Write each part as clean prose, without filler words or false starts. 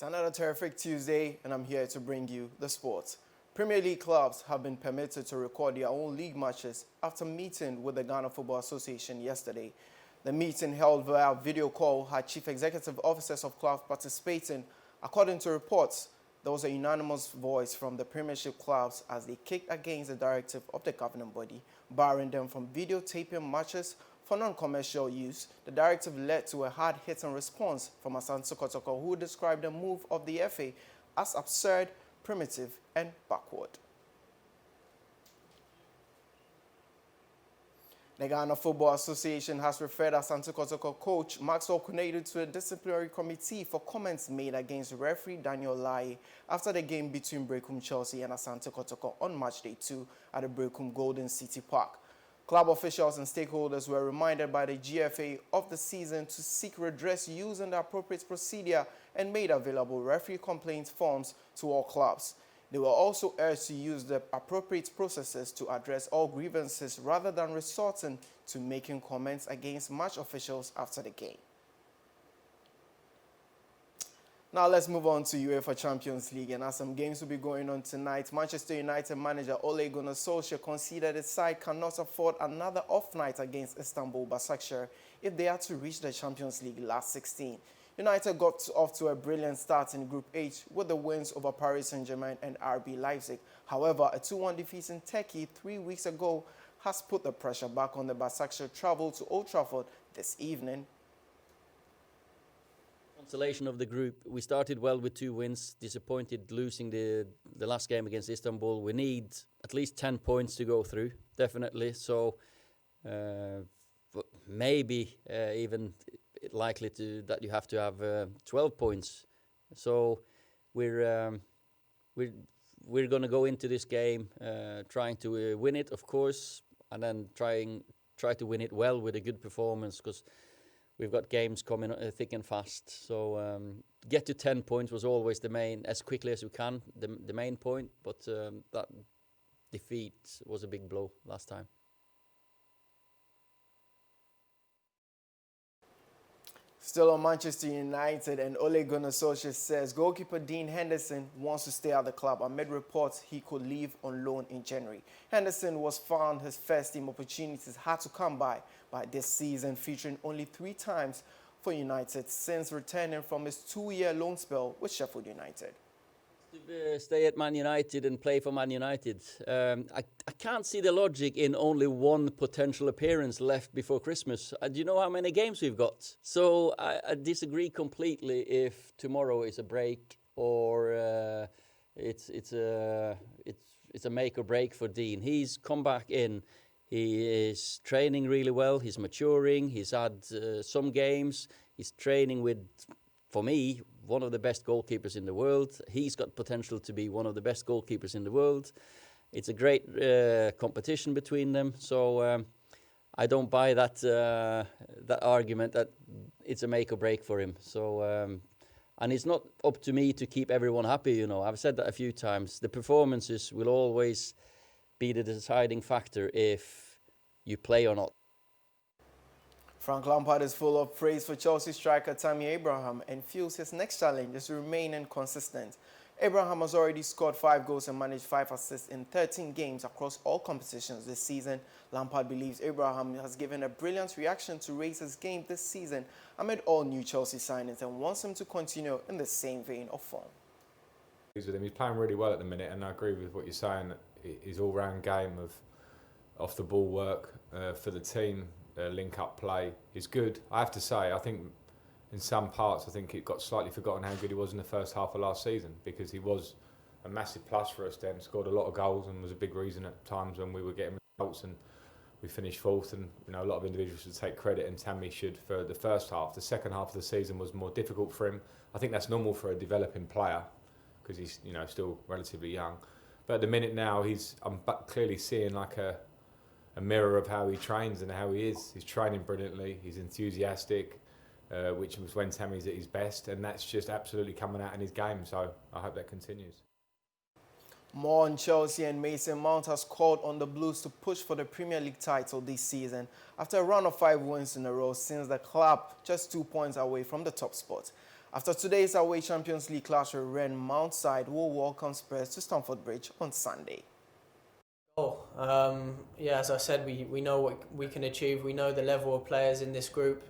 Another terrific Tuesday, and I'm here to bring you the sports. Premier League clubs have been permitted to record their own league matches after meeting with the Ghana Football Association yesterday. The meeting, held via video call, had chief executive officers of clubs participating. According to reports, there was a unanimous voice from the Premiership clubs as they kicked against the directive of the governing body, barring them from videotaping matches for non-commercial use. The directive led to a hard-hitting response from Asante Kotoko, who described the move of the FA as absurd, primitive, and backward. The Ghana Football Association has referred Asante Kotoko coach Maxwell Konadu to a disciplinary committee for comments made against referee Daniel Lai after the game between Brekum Chelsea and Asante Kotoko on match day 2 at the Brekum Golden City Park. Club officials and stakeholders were reminded by the GFA of the season to seek redress using the appropriate procedure and made available referee complaint forms to all clubs. They were also urged to use the appropriate processes to address all grievances rather than resorting to making comments against match officials after the game. Now let's move on to UEFA Champions League, and as some games will be going on tonight, Manchester United manager Ole Gunnar Solskjaer considered his side cannot afford another off night against Istanbul Başakşehir if they are to reach the Champions League last 16. United got off to a brilliant start in Group H with the wins over Paris Saint-Germain and RB Leipzig. However, a 2-1 defeat in Turkey 3 weeks ago has put the pressure back on the Başakşehir travel to Old Trafford this evening. Consolation of the group. We started well with 2 wins, disappointed losing the last game against Istanbul. We need at least 10 points to go through, definitely. So maybe even likely that you have to have 12 points. So we're going to go into this game trying to win it, of course, and then try to win it well with a good performance, because we've got games coming thick and fast. So get to 10 points was always the main, as quickly as we can, the main point. But that defeat was a big blow last time. Still on Manchester United, and Ole Gunnar Solskjaer says goalkeeper Dean Henderson wants to stay at the club amid reports he could leave on loan in January. Henderson was found his first team opportunities had to come by this season, featuring only 3 times for United since returning from his 2-year loan spell with Sheffield United. To stay at Man United and play for Man United. I can't see the logic in only 1 potential appearance left before Christmas. Do you know how many games we've got? So I disagree completely if tomorrow is a break or it's a make or break for Dean. He's come back in. He is training really well. He's maturing. He's had some games. He's training with, for me, one of the best goalkeepers in the world. He's got potential to be one of the best goalkeepers in the world. It's a great competition between them. So I don't buy that argument that it's a make or break for him. So and it's not up to me to keep everyone happy. You know, I've said that a few times. The performances will always be the deciding factor if you play or not. Frank Lampard is full of praise for Chelsea striker Tammy Abraham and feels his next challenge is remaining consistent. Abraham has already scored 5 goals and managed 5 assists in 13 games across all competitions this season. Lampard believes Abraham has given a brilliant reaction to raise his game this season amid all new Chelsea signings and wants him to continue in the same vein of form. He's playing really well at the minute, and I agree with what you're saying. His all-round game of off-the-ball work for the team, link-up play is good. I have to say, I think in some parts, I think it got slightly forgotten how good he was in the first half of last season, because he was a massive plus for us then, scored a lot of goals and was a big reason at times when we were getting results, and we finished 4th, and you know, a lot of individuals should take credit, and Tammy should, for the first half. The second half of the season was more difficult for him. I think that's normal for a developing player because he's, you know, still relatively young. But at the minute now, I'm clearly seeing like a mirror of how he trains and how he is. He's training brilliantly, he's enthusiastic, which was when Tammy's at his best, and that's just absolutely coming out in his game, so I hope that continues. More on Chelsea, and Mason Mount has called on the Blues to push for the Premier League title this season after a run of 5 wins in a row since the club just 2 points away from the top spot. After today's away Champions League clash with Rennes, Mountside will welcome Spurs to Stamford Bridge on Sunday. Yeah, as I said, we know what we can achieve. We know the level of players in this group.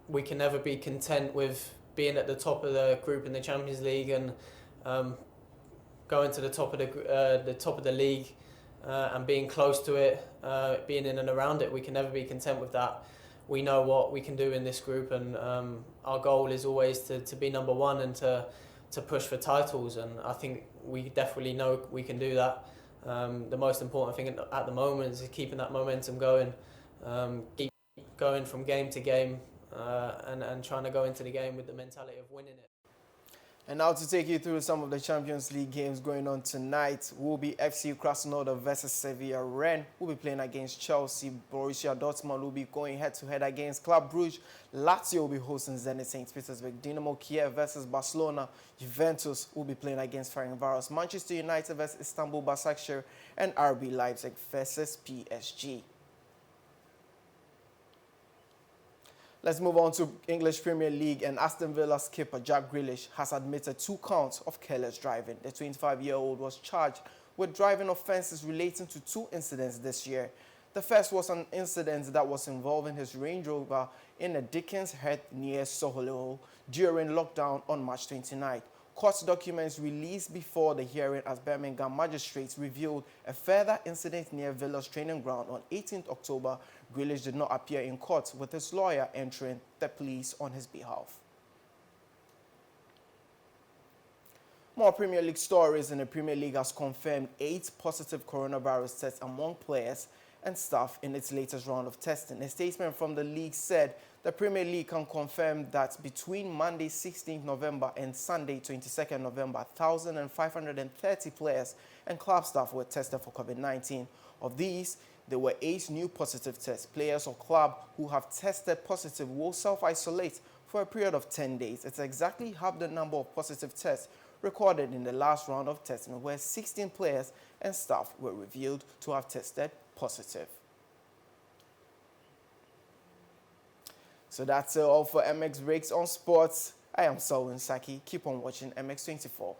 We can never be content with being at the top of the group in the Champions League and going to the top of the league and being close to it, being in and around it. We can never be content with that. We know what we can do in this group, and our goal is always to be number one and to push for titles. And I think we definitely know we can do that. The most important thing at the moment is keeping that momentum going, keep going from game to game, and trying to go into the game with the mentality of winning it. And now to take you through some of the Champions League games going on tonight will be FC Krasnodar versus Sevilla. Rennes will be playing against Chelsea. Borussia Dortmund will be going head-to-head against Club Brugge. Lazio will be hosting Zenit St. Petersburg. Dynamo Kiev versus Barcelona. Juventus will be playing against Ferencváros. Manchester United versus Istanbul Başakşehir. And RB Leipzig versus PSG. Let's move on to English Premier League, and Aston Villa skipper Jack Grealish has admitted 2 counts of careless driving. The 25-year-old was charged with driving offences relating to 2 incidents this year. The first was an incident that was involving his Range Rover in a Dickens Heath near Solihull during lockdown on March 29th. Court documents released before the hearing as Birmingham magistrates revealed a further incident near Villa's training ground on 18th October. Grealish did not appear in court, with his lawyer entering the pleas on his behalf. More Premier League stories. In the Premier League has confirmed 8 positive coronavirus tests among players and staff in its latest round of testing. A statement from the league said the Premier League can confirm that between Monday 16th November and Sunday 22nd November, 1,530 players and club staff were tested for COVID-19. Of these, there were 8 new positive tests. Players or club who have tested positive will self-isolate for a period of 10 days. It's exactly half the number of positive tests recorded in the last round of testing, where 16 players and staff were revealed to have tested positive. So that's all for MX Breaks on Sports. I am Selwyn Saki. Keep on watching MX24.